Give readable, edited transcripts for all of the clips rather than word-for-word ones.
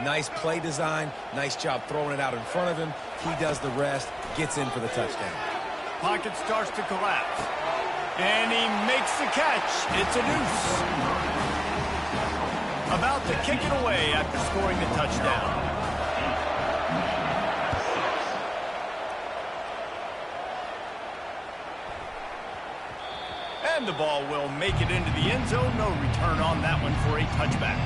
Nice play design, nice job throwing it out in front of him. He does the rest, gets in for the touchdown. Pocket starts to collapse. And he makes the catch. It's a deuce. About to kick it away after scoring the touchdown. And the ball will make it into the end zone. No return on that one for a touchback.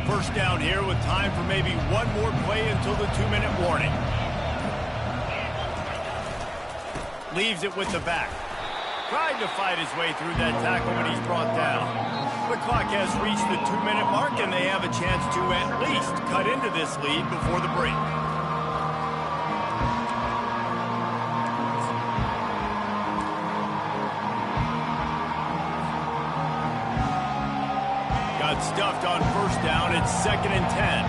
First down here with time for maybe one more play until the 2-minute warning. Leaves it with the back. Tried to fight his way through that tackle, but he's brought down. The clock has reached the 2-minute mark, and they have a chance to at least cut into this lead before the break. Stuffed on first down. It's 2nd and 10.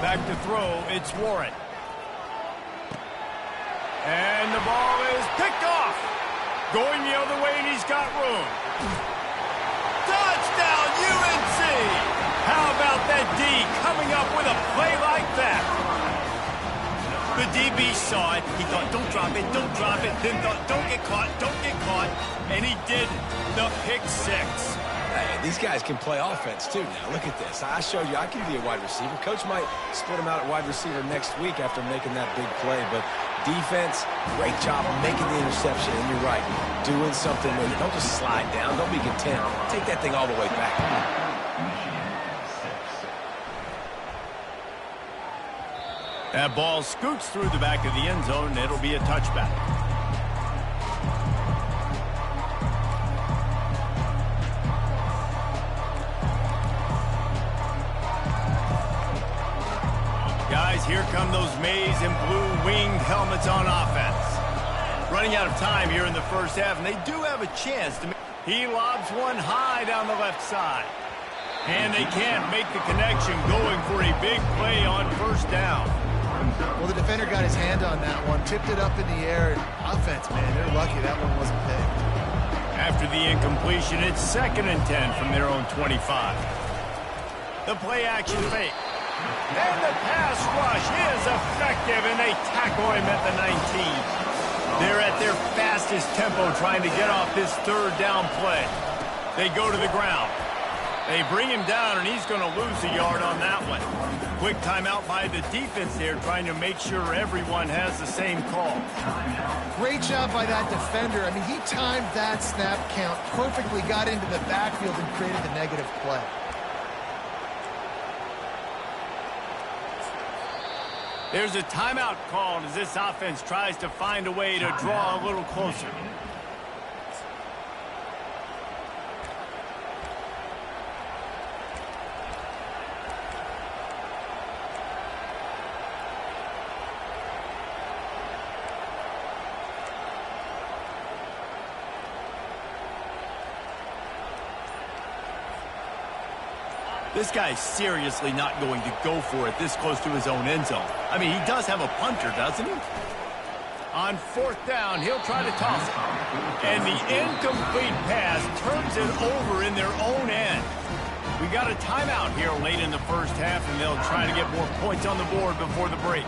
Back to throw. It's Warren. And the ball is picked off. Going the other way, and he's got room. Touchdown, UNC! How about that D coming up with a play like that? The DB saw it. He thought, don't drop it, don't drop it. Then thought, don't get caught, don't get caught. And he did the pick six. Hey, these guys can play offense, too, now. Look at this. I showed you I can be a wide receiver. Coach might split him out at wide receiver next week after making that big play. But defense, great job making the interception. And you're right, doing something with it. Don't just slide down. Don't be content. Take that thing all the way back. That ball scoots through the back of the end zone, and it'll be a touchback. Guys, here come those maize and blue winged helmets on offense. Running out of time here in the first half, and they do have a chance to make. He lobs one high down the left side. And they can't make the connection, going for a big play on first down. Well, the defender got his hand on that one, tipped it up in the air. And offense, man, they're lucky that one wasn't picked. After the incompletion, it's 2nd and 10 from their own 25. The play action fake. And the pass rush is effective, and they tackle him at the 19. They're at their fastest tempo trying to get off this 3rd down play. They go to the ground. They bring him down, and he's going to lose a yard on that one. Quick timeout by the defense there, trying to make sure everyone has the same call. Great job by that defender. I mean, he timed that snap count perfectly, got into the backfield, and created the negative play. There's a timeout called as this offense tries to find a way to draw a little closer. This guy's seriously not going to go for it this close to his own end zone. I mean, he does have a punter, doesn't he? On 4th down, he'll try to toss it. And the incomplete pass turns it over in their own end. We got a timeout here late in the first half, and they'll try to get more points on the board before the break.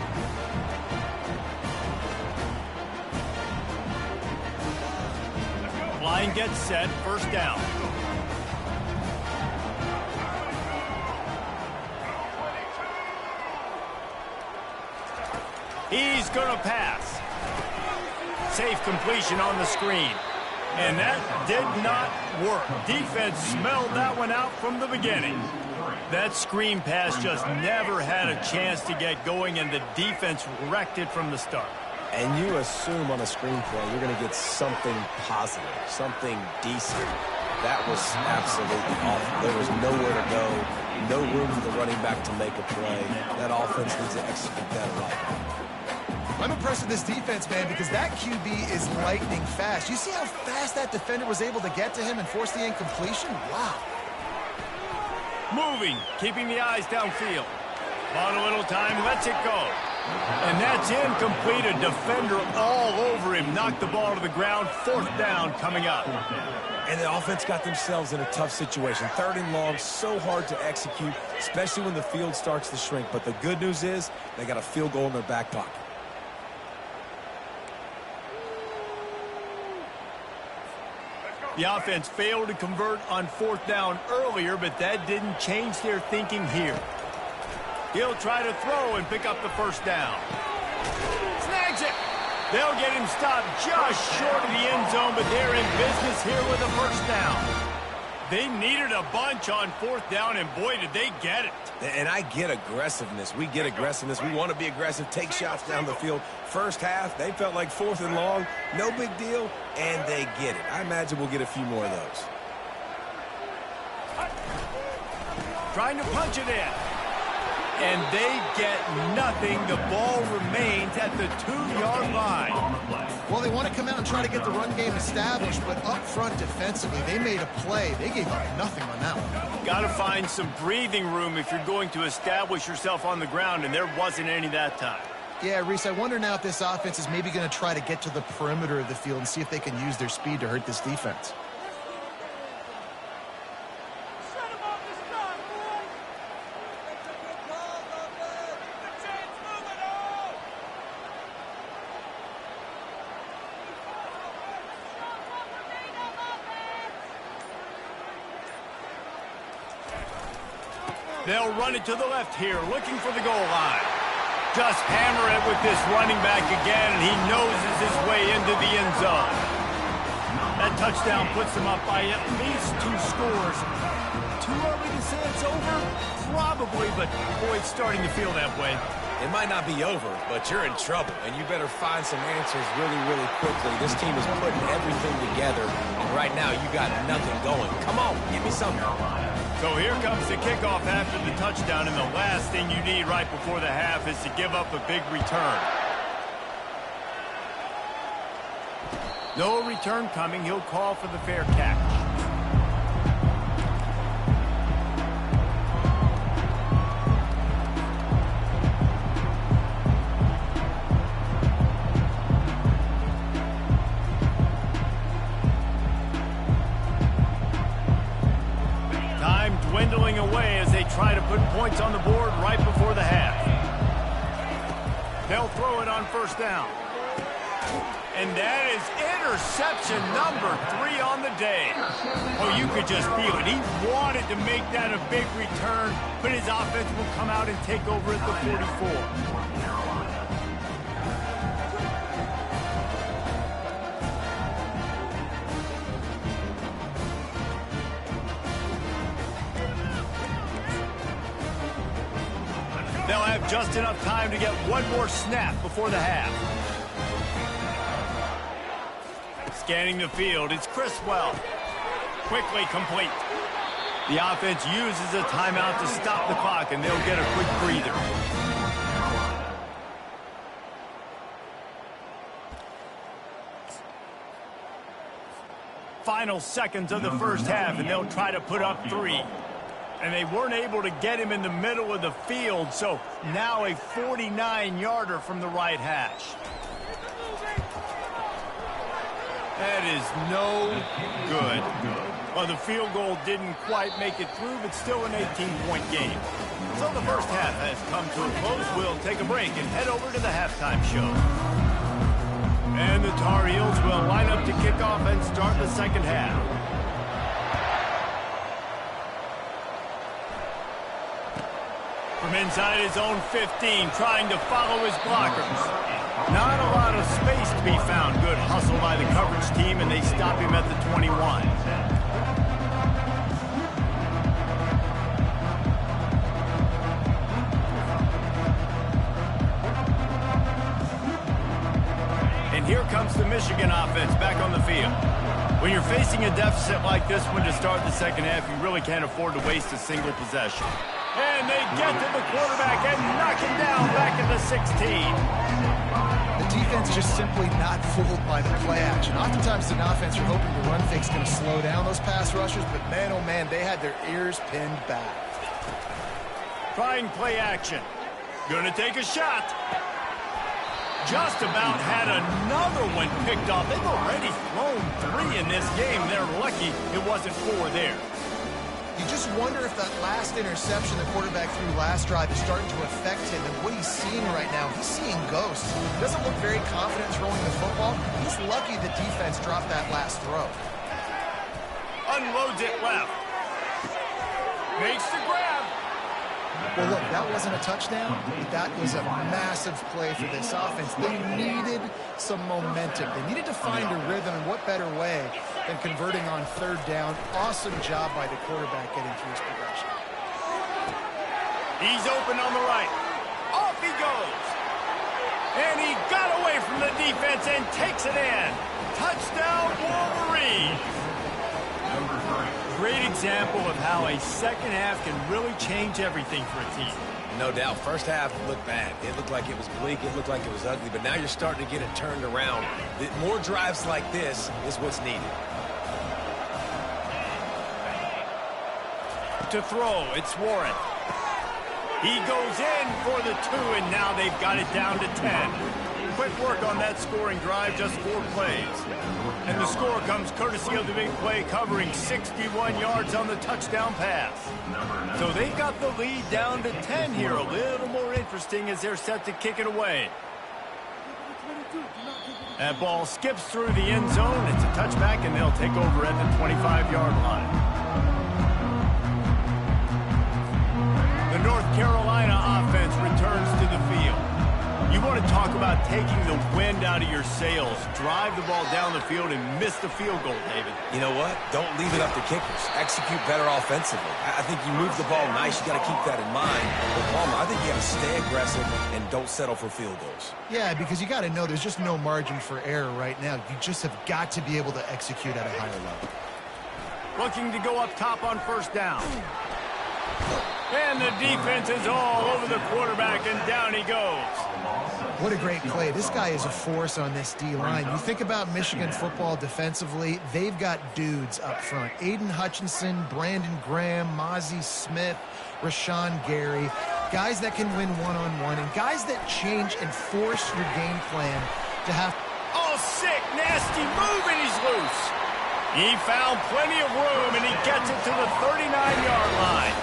Line gets set, 1st down. He's going to pass. Safe completion on the screen. And that did not work. Defense smelled that one out from the beginning. That screen pass just never had a chance to get going, and the defense wrecked it from the start. And you assume on a screen play you're going to get something positive, something decent. That was absolutely awful. There was nowhere to go, no room for the running back to make a play. That offense needs to execute that right now. I'm impressed with this defense, man, because that QB is lightning fast. You see how fast that defender was able to get to him and force the incompletion? Wow. Moving, keeping the eyes downfield. Bought a little time, lets it go. And that's incomplete. A defender all over him. Knocked the ball to the ground. 4th down coming up. And the offense got themselves in a tough situation. 3rd and long, so hard to execute, especially when the field starts to shrink. But the good news is they got a field goal in their back pocket. The offense failed to convert on 4th down earlier, but that didn't change their thinking here. He'll try to throw and pick up the 1st down. Snags it. They'll get him stopped just short of the end zone, but they're in business here with a 1st down. They needed a bunch on 4th down, and boy, did they get it. And I get aggressiveness. We get aggressiveness. We want to be aggressive, take shots down the field. First half, they felt like 4th and long. No big deal, and they get it. I imagine we'll get a few more of those. Trying to punch it in. And they get nothing. The ball remains at the 2-yard line. Well, they want to come out and try to get the run game established, but up front defensively, they made a play. They gave up nothing on that one. Got to find some breathing room if you're going to establish yourself on the ground, and there wasn't any that time. Yeah, Reese, I wonder now if this offense is maybe going to try to get to the perimeter of the field and see if they can use their speed to hurt this defense. They'll run it to the left here, looking for the goal line. Just hammer it with this running back again, and he noses his way into the end zone. That touchdown puts them up by at least 2 scores. Too early to say it's over? Probably, but boy, it's starting to feel that way. It might not be over, but you're in trouble, and you better find some answers really, really quickly. This team is putting everything together, and right now you got nothing going. Come on, give me something. So here comes the kickoff after the touchdown, and the last thing you need right before the half is to give up a big return. No return coming. He'll call for the fair catch. Dwindling away as they try to put points on the board right before the half. They'll throw it on 1st down. And that is interception number 3 on the day. Oh, you could just feel it. He wanted to make that a big return, but his offense will come out and take over at the 44. They'll have just enough time to get one more snap before the half. Scanning the field, it's Criswell. Quickly complete. The offense uses a timeout to stop the clock, and they'll get a quick breather. Final seconds of the first half, and they'll try to put up 3. And they weren't able to get him in the middle of the field, so now a 49-yarder from the right hash. That is no good. Well, the field goal didn't quite make it through, but still an 18-point game. So the first half has come to a close. We'll take a break and head over to the halftime show. And the Tar Heels will line up to kick off and start the second half. From inside his own 15, trying to follow his blockers. Not a lot of space to be found. Good hustle by the coverage team, and they stop him at the 21. comes the Michigan offense back on the field. When you're facing a deficit like this one to start the second half, you really can't afford to waste a single possession. And they get to the quarterback and knock him down back at the 16. The defense just simply not fooled by the play action. Oftentimes, an offense you're hoping the run fake's going to slow down those pass rushers, but man, oh man, they had their ears pinned back. Trying play action. Gonna take a shot. Just about had another one picked off. They've already thrown 3 in this game. They're lucky it wasn't 4 there. You just wonder if that last interception the quarterback threw last drive is starting to affect him and what he's seeing right now. He's seeing ghosts. He doesn't look very confident throwing the football. He's lucky the defense dropped that last throw. Unloads it left. Makes the grab. Well, look, that wasn't a touchdown, but that was a massive play for this offense. They needed some momentum. They needed to find a rhythm, and what better way than converting on 3rd down. Awesome job by the quarterback getting through his progression. He's open on the right. Off he goes. And he got away from the defense and takes it in. Touchdown, Wolverine. Great example of how a second half can really change everything for a team. No doubt. First half looked bad. It looked like it was bleak. It looked like it was ugly. But now you're starting to get it turned around. More drives like this is what's needed. To throw, it's Warren. He goes in for the 2, and now they've got it down to 10. Quick work on that scoring drive, just 4 plays. And the score comes courtesy of the big play, covering 61 yards on the touchdown pass. So they've got the lead down to 10 here. A little more interesting as they're set to kick it away. That ball skips through the end zone. It's a touchback, and they'll take over at the 25-yard line. The North Carolina offense returns to the field. You want to talk about taking the wind out of your sails. Drive the ball down the field and miss the field goal, David. You know what? Don't leave it up to kickers. Execute better offensively. I think you move the ball nice. You got to keep that in mind. But Palmer, I think you got to stay aggressive and don't settle for field goals. Yeah, because you got to know there's just no margin for error right now. You just have got to be able to execute at a higher level. Looking to go up top on 1st down. And the defense is all over the quarterback, and down he goes. What a great play. This guy is a force on this D-line. You think about Michigan football defensively, they've got dudes up front. Aiden Hutchinson, Brandon Graham, Mozzie Smith, Rashawn Gary. Guys that can win one-on-one and guys that change and force your game plan to have... Oh, sick, nasty move, and he's loose. He found plenty of room, and he gets it to the 39-yard line.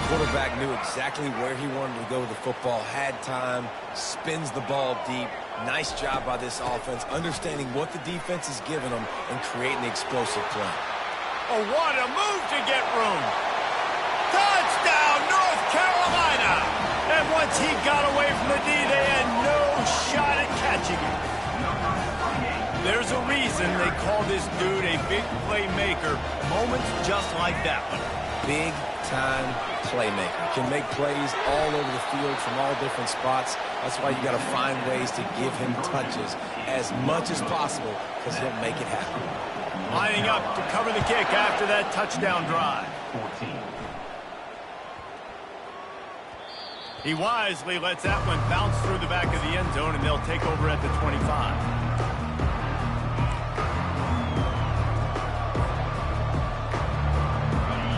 Quarterback knew exactly where he wanted to go with the football, had time, spins the ball deep. Nice job by this offense, understanding what the defense is giving them and creating the explosive play. Oh, what a move to get room. Touchdown, North Carolina. And once he got away from the D, they had no shot at catching him. There's a reason they call this dude a big playmaker. Moments just like that one. Big-time playmaker. Can make plays all over the field from all different spots. That's why you got to find ways to give him touches as much as possible because he'll make it happen. Lining up to cover the kick after that touchdown drive. He wisely lets that one bounce through the back of the end zone, and they'll take over at the 25.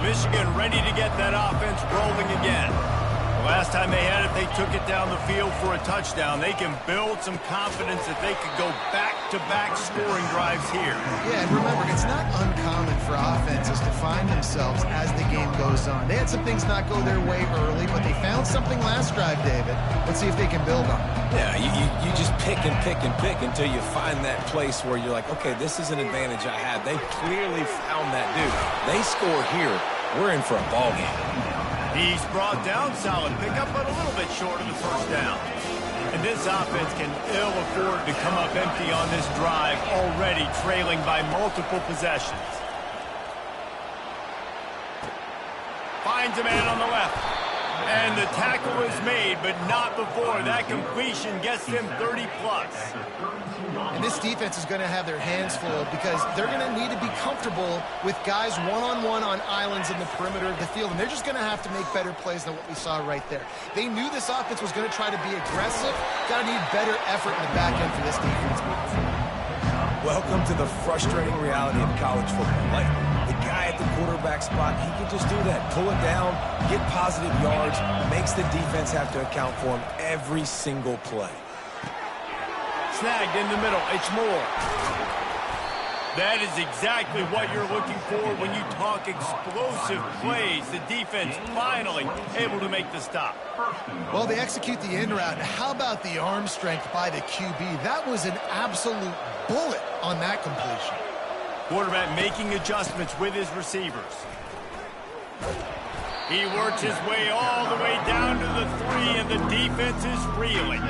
Michigan ready to get that offense rolling again. The last time they had it, they took it down the field for a touchdown. They can build some confidence that they could go back-to-back scoring drives here. Yeah, and remember, it's not uncommon for offenses to find themselves as the game goes on. They had some things not go their way early, but they found something last drive, David. Let's see if they can build on it. Yeah, you just pick and pick and pick until you find that place where you're like, okay, this is an advantage I have. They clearly found that dude. They score here. We're in for a ball game. He's brought down, solid pickup, but a little bit short of the 1st down. And this offense can ill afford to come up empty on this drive, already trailing by multiple possessions. Finds a man on the left. And And the tackle is made, but not before that completion gets them 30-plus. And this defense is going to have their hands full because they're going to need to be comfortable with guys one-on-one on islands in the perimeter of the field. And they're just going to have to make better plays than what we saw right there. They knew this offense was going to try to be aggressive. Got to need better effort in the back end for this defense moving forward. Welcome to the frustrating reality of college football. Like, the guy at the quarterback spot, he can just do that. Pull it down, get positive yards, makes the defense have to account for him every single play. Snagged in the middle. It's Moore. That is exactly what you're looking for when you talk explosive plays. The defense finally able to make the stop. Well, they execute the in route. How about the arm strength by the QB? That was an absolute bullet on that completion. Quarterback making adjustments with his receivers. He works his way all the way down to the 3, and the defense is reeling.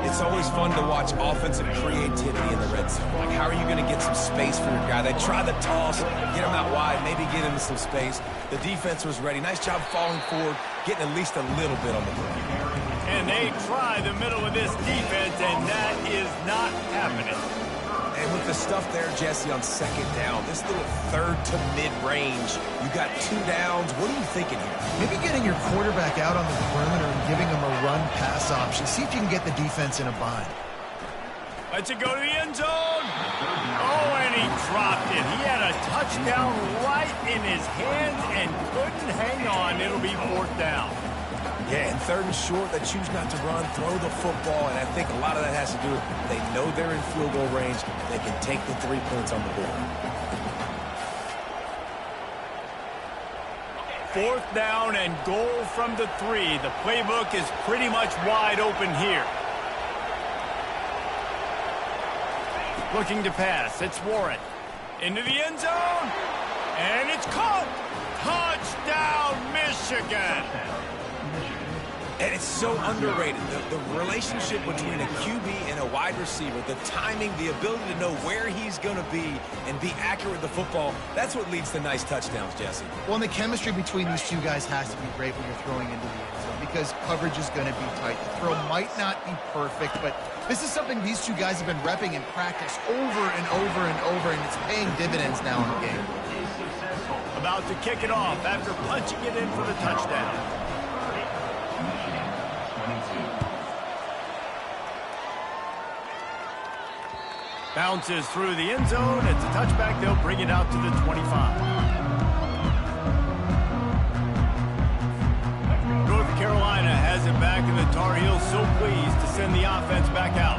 It's always fun to watch offensive creativity in the red zone. Like, how are you going to get some space for your guy? They try the toss, get him out wide, maybe get into some space. The defense was ready. Nice job falling forward, getting at least a little bit on the play. And they try the middle of this defense, and that is not happening. And with the stuff there, Jesse, on second down, this little third to mid-range, you got 2 downs. What are you thinking here? Maybe getting your quarterback out on the perimeter and giving him a run-pass option. See if you can get the defense in a bind. Let's it go to the end zone. Oh, and he dropped it. He had a touchdown right in his hands and couldn't hang on. It'll be 4th down. Yeah, and 3rd and short, they choose not to run, throw the football, and I think a lot of that has to do with they know they're in field goal range. They can take the 3 points on the board. 4th down and goal from the 3. The playbook is pretty much wide open here. Looking to pass. It's Warren. Into the end zone. And it's caught. Touchdown, Michigan. And it's so underrated. The relationship between a QB and a wide receiver, the timing, the ability to know where he's going to be and be accurate with the football, that's what leads to nice touchdowns, Jesse. Well, and the chemistry between these 2 guys has to be great when you're throwing into the end zone because coverage is going to be tight. The throw might not be perfect, but this is something these 2 guys have been repping in practice over and over and over, and it's paying dividends now in the game. About to kick it off after punching it in for the touchdown. Bounces through the end zone. It's a touchback. They'll bring it out to the 25. North Carolina has it back, and the Tar Heels so pleased to send the offense back out.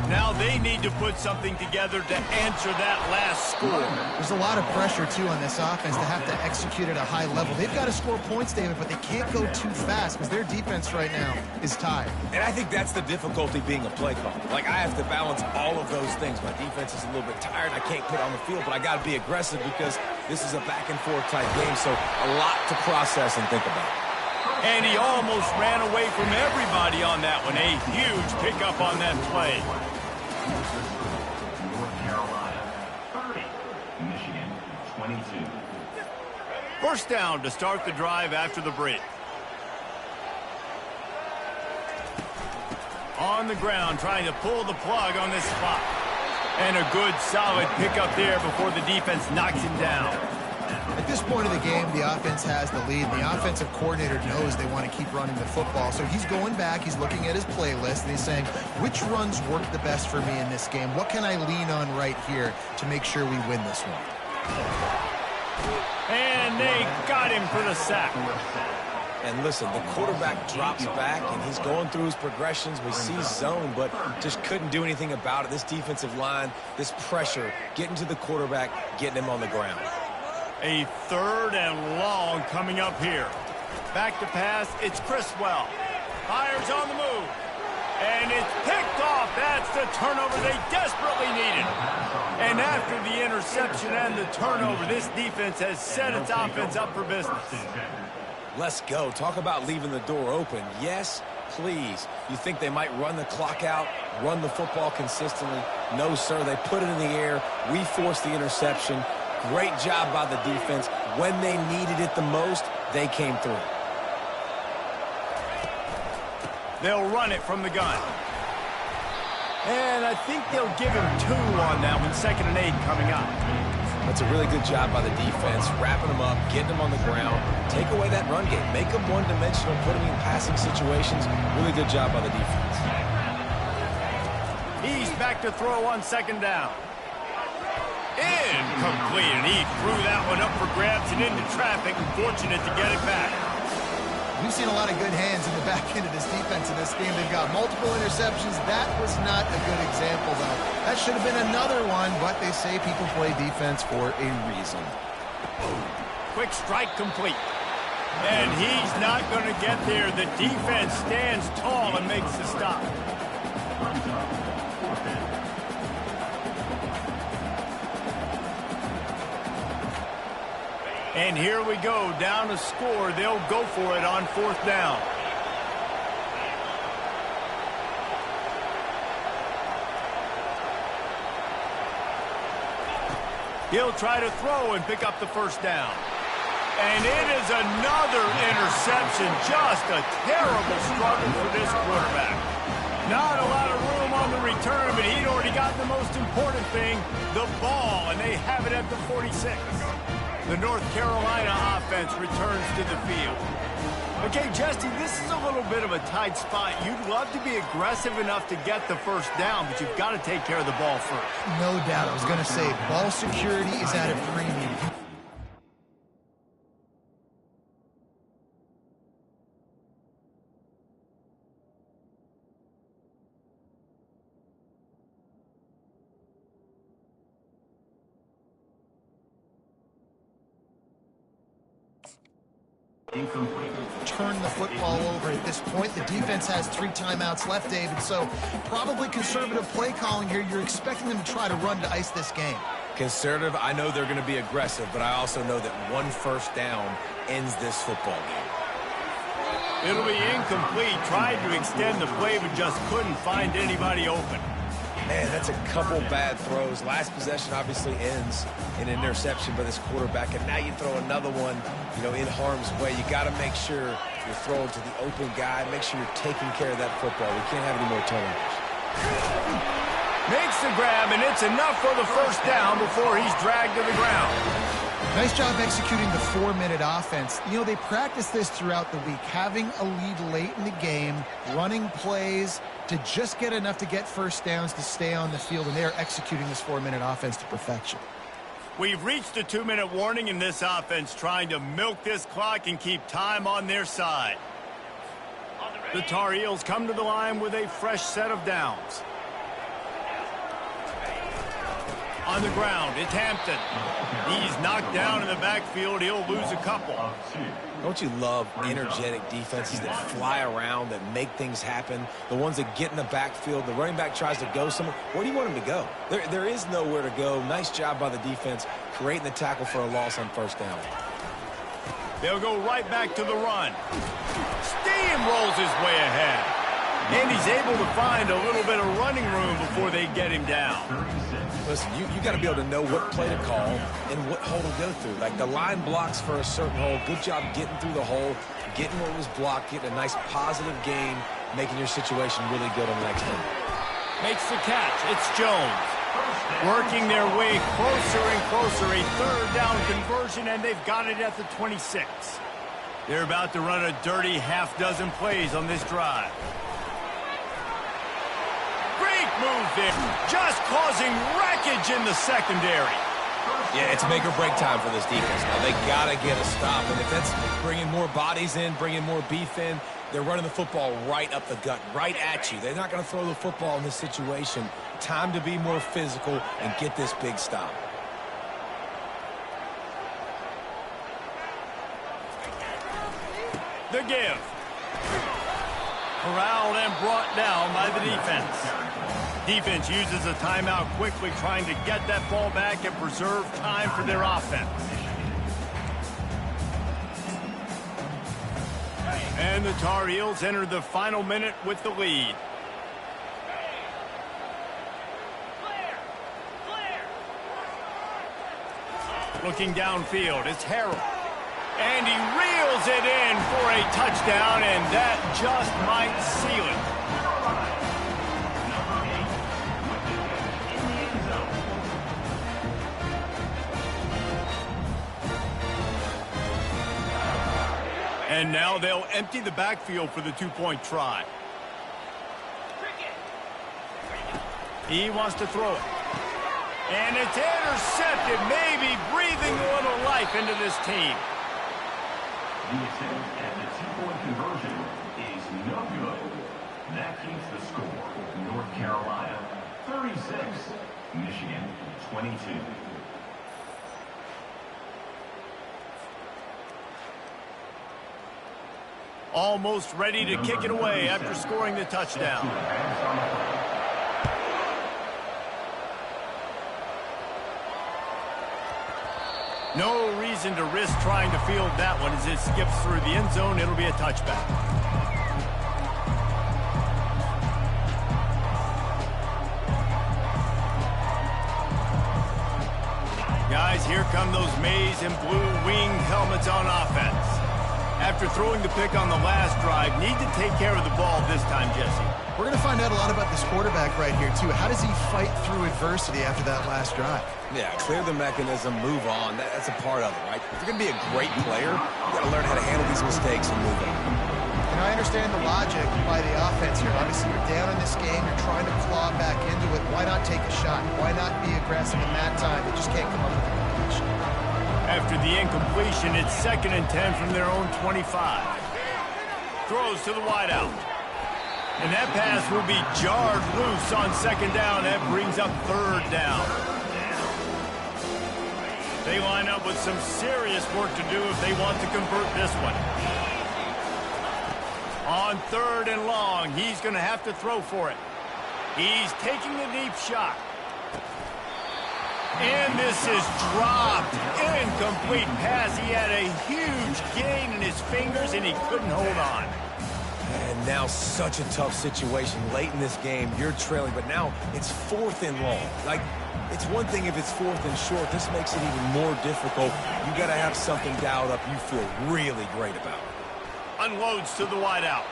Now they need to put something together to answer that last score. There's a lot of pressure, too, on this offense to have to execute at a high level. They've got to score points, David, but they can't go too fast because their defense right now is tired. And I think that's the difficulty being a play caller. Like, I have to balance all of those things. My defense is a little bit tired. I can't put it on the field, but I got to be aggressive because this is a back-and-forth type game, so a lot to process and think about. And he almost ran away from everybody on that one. A huge pickup on that play. North Carolina 30, Michigan 22. 1st down to start the drive after the break. On the ground, trying to pull the plug on this spot. And a good, solid pickup there before the defense knocks him down. At this point of the game, the offense has the lead. The offensive coordinator knows they want to keep running the football. So he's going back, he's looking at his playlist, and he's saying, which runs work the best for me in this game? What can I lean on right here to make sure we win this one? And they got him for the sack. And listen, the quarterback drops back, and he's going through his progressions. We see zone, but just couldn't do anything about it. This defensive line, this pressure, getting to the quarterback, getting him on the ground. A 3rd and long coming up here. Back to pass, it's Criswell. Fires on the move. And it's picked off. That's the turnover they desperately needed. And after the interception and the turnover, this defense has set its offense up for business. Let's go. Talk about leaving the door open. Yes, please. You think they might run the clock out, run the football consistently? No, sir. They put it in the air. We forced the interception. Great job by the defense. When they needed it the most, they came through. They'll run it from the gun. And I think they'll give him 2 on that one. 2nd and 8 coming up. That's a really good job by the defense, wrapping them up, getting them on the ground. Take away that run game. Make them one-dimensional, put them in passing situations. Really good job by the defense. He's back to throw on 2nd down. Incomplete, and he threw that one up for grabs and into traffic. Fortunate to get it back. We've seen a lot of good hands in the back end of this defense in this game. They've got multiple interceptions. That was not a good example, though. That should have been another one, but they say people play defense for a reason. Quick strike complete. And he's not going to get there. The defense stands tall and makes the stop. And here we go, down to score. They'll go for it on 4th down. He'll try to throw and pick up the 1st down. And it is another interception. Just a terrible struggle for this quarterback. Not a lot of room on the return, but he'd already got the most important thing, the ball, and they have it at the 46. The North Carolina offense returns to the field. Okay, Jesse, this is a little bit of a tight spot. You'd love to be aggressive enough to get the 1st down, but you've got to take care of the ball first. No doubt. I was going to say, ball security is at a premium. Turn the football over at this point. The defense has 3 timeouts left, David, so probably conservative play calling here. You're expecting them to try to run to ice this game. Conservative, I know they're going to be aggressive, but I also know that 1 1st down ends this football game. It'll be incomplete. Tried to extend the play, but just couldn't find anybody open. Man, that's a couple bad throws. Last possession obviously ends in an interception by this quarterback, and now you throw another one, in harm's way. You got to make sure you're throwing to the open guy. Make sure you're taking care of that football. We can't have any more turnovers. Makes the grab, and it's enough for the 1st down before he's dragged to the ground. Nice job executing the 4-minute offense. They practice this throughout the week, having a lead late in the game, running plays to just get enough to get 1st downs to stay on the field, and they're executing this 4-minute offense to perfection. We've reached the 2-minute warning in this offense, trying to milk this clock and keep time on their side. The Tar Heels come to the line with a fresh set of downs. On the ground, it's Hampton. He's knocked down in the backfield. He'll lose a couple. Don't you love energetic defenses that fly around, that make things happen? The ones that get in the backfield, the running back tries to go somewhere. Where do you want him to go? There is nowhere to go. Nice job by the defense, creating the tackle for a loss on 1st down. They'll go right back to the run. Steamrolls his way ahead. And he's able to find a little bit of running room before they get him down. Listen, you got to be able to know what play to call and what hole to go through. Like the line blocks for a certain hole. Good job getting through the hole, getting what was blocked, getting a nice positive gain, making your situation really good on the next one. Makes the catch. It's Jones. Working their way closer and closer. A 3rd down conversion, and they've got it at the 26. They're about to run a dirty half-dozen plays on this drive. Move there, just causing wreckage in the secondary. Yeah, it's make or break time for this defense. Now, they got to get a stop, and if that's bringing more bodies in, bringing more beef in, they're running the football right up the gut, right at you. They're not going to throw the football in this situation. Time to be more physical and get this big stop. The give. Corralled and brought down by the defense. Defense uses a timeout quickly, trying to get that ball back and preserve time for their offense. And the Tar Heels enter the final minute with the lead. Looking downfield, it's Harrell. And he reels it in for a touchdown, and that just might seal it. And now they'll empty the backfield for the two-point try. He wants to throw it. And it's intercepted, maybe breathing a little life into this team. The attempt at the two-point conversion is no good. That keeps the score. North Carolina, 36. Michigan, 22. Almost ready to kick it away after scoring the touchdown. No reason to risk trying to field that one as it skips through the end zone. It'll be a touchback. Guys, here come those maize and blue wing helmets on offense. After throwing the pick on the last drive, need to take care of the ball this time, Jesse. We're going to find out a lot about this quarterback right here, too. How does he fight through adversity after that last drive? Yeah, clear the mechanism, move on. That's a part of it, right? If you're going to be a great player, you got to learn how to handle these mistakes and move on. And I understand the logic by the offense here. Obviously, you're down in this game. You're trying to claw back into it. Why not take a shot? Why not be aggressive in that time? They just can't come up with the completion. After the incompletion, it's 2nd and 10 from their own 25. Throws to the wideout. And that pass will be jarred loose on 2nd down. That brings up 3rd down. They line up with some serious work to do if they want to convert this one. On 3rd and long, he's going to have to throw for it. He's taking the deep shot. And this is dropped. Incomplete pass. He had a huge gain in his fingers, and he couldn't hold on. And now such a tough situation. Late in this game, you're trailing, but now it's 4th and long. Like, it's one thing if it's 4th and short. This makes it even more difficult. You got to have something dialed up you feel really great about. Unloads to the wideout.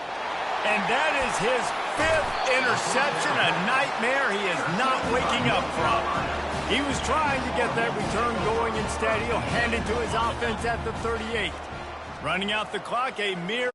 And that is his 5th interception, a nightmare he is not waking up from. He was trying to get that return going. Instead, he'll hand it to his offense at the 38. Running out the clock, a mere